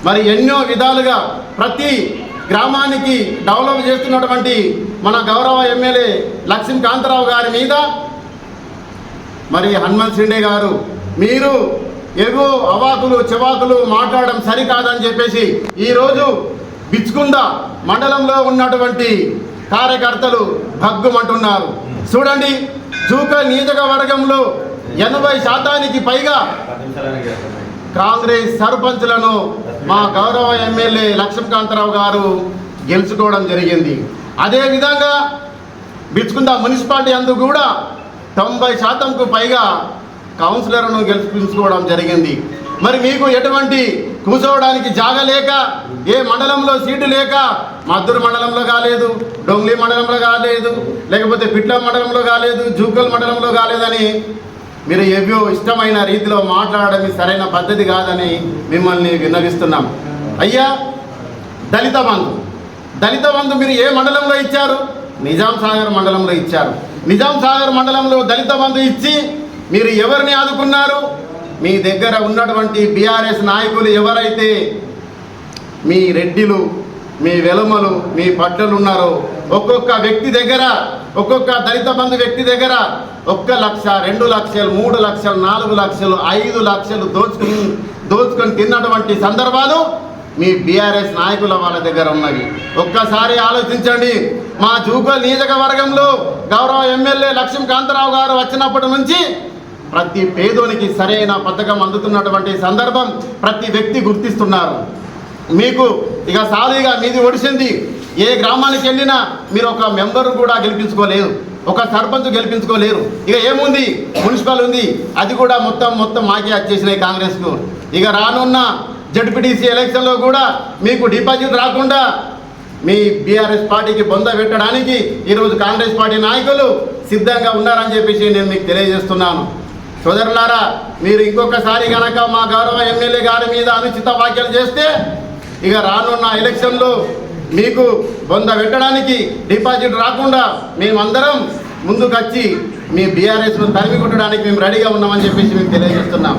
మరి ఎన్నో విధాలుగా ప్రతి గ్రామానికి డెవలప్ చేస్తున్నటువంటి మన గౌరవ ఎమ్మెల్యే లక్ష్మీకాంతరావు గారి మీద మరి హనుమంత్ షిండే గారు మీరు ఎగువ అవాకులు చెవాకులు మాట్లాడడం సరికాదని చెప్పేసి ఈరోజు బిచ్చుకుంద మండలంలో ఉన్నటువంటి కార్యకర్తలు భగ్గుమంటున్నారు. చూడండి, జూకల్ నియోజకవర్గంలో 80% పైగా కాంగ్రెస్ సర్పంచ్లను మా గౌరవ ఎమ్మెల్యే లక్ష్మీకాంతరావు గారు గెలుచుకోవడం జరిగింది. అదేవిధంగా బిచ్చుకుంద మున్సిపాలిటీ అందు కూడా 90%కు పైగా కౌన్సిలర్ను గెలుచుకోవడం జరిగింది. మరి మీకు ఎటువంటి కూర్చోవడానికి జాగా లేక, ఏ మండలంలో సీటు లేక, మద్దూరు మండలంలో కాలేదు, డొంగ్లీ మండలంలో కాలేదు, లేకపోతే పిట్ల మండలంలో కాలేదు, జూకల్ మండలంలో కాలేదని మీరు ఏవో ఇష్టమైన రీతిలో మాట్లాడడం సరైన పద్ధతి కాదని మిమ్మల్ని విన్నవిస్తున్నాం. అయ్యా, దళిత బంధు మీరు ఏ మండలంలో ఇచ్చారు? నిజాం సాగర్ మండలంలో ఇచ్చారు. నిజాం సాగర్ మండలంలో దళిత బంధు ఇచ్చి మీరు ఎవరిని ఆదుకున్నారు? మీ దగ్గర ఉన్నటువంటి బీఆర్ఎస్ నాయకులు ఎవరైతే మీ రెడ్డిలు, మీ వెలుమలు, మీ పట్టలు ఉన్నారో ఒక్కొక్క వ్యక్తి దగ్గర, ఒక్కొక్క దళిత బంధు వ్యక్తి దగ్గర 1 లక్ష, 2 లక్షలు, 3 లక్షలు, 4 లక్షలు, 5 లక్షలు దోచుకొని తిన్నటువంటి సందర్భాలు మీ బీఆర్ఎస్ నాయకుల వాళ్ళ దగ్గర ఉన్నవి. ఒక్కసారి ఆలోచించండి. మా జూకల్ నియోజకవర్గంలో గౌరవ ఎమ్మెల్యే లక్ష్మీకాంతరావు గారు వచ్చినప్పటి నుంచి ప్రతి పేదోనికి సరైన పథకం అందుతున్నటువంటి సందర్భం ప్రతి వ్యక్తి గుర్తిస్తున్నారు. మీకు ఇక సాలీగా మీది ఒడిసింది. ఏ గ్రామానికి వెళ్ళినా మీరు ఒక మెంబర్ కూడా గెలిపించుకోలేరు, ఒక సర్పంచ్ గెలిపించుకోలేరు. ఇక ఏముంది, మున్సిపల్ ఉంది, అది కూడా మొత్తం మాకే వచ్చేసినాయి కాంగ్రెస్కు. ఇక రానున్న జడ్పీటీసీ ఎలక్షన్లో కూడా మీకు డిపాజిట్ రాకుండా మీ బీఆర్ఎస్ పార్టీకి బొంద పెట్టడానికి ఈరోజు కాంగ్రెస్ పార్టీ నాయకులు సిద్ధంగా ఉన్నారని చెప్పేసి నేను మీకు తెలియజేస్తున్నాను. సోదరులారా, మీరు ఇంకొకసారి కనుక మా గౌరవ ఎమ్మెల్యే గారి మీద అనుచిత వ్యాఖ్యలు చేస్తే ఇక రానున్న ఎలక్షన్లో మీకు బొంద పెట్టడానికి, డిపాజిట్ రాకుండా మేమందరం ముందుకొచ్చి మీ బీఆర్ఎస్ను తరిమి కొట్టడానికి మేము రెడీగా ఉన్నామని చెప్పేసి మేము తెలియజేస్తున్నాం.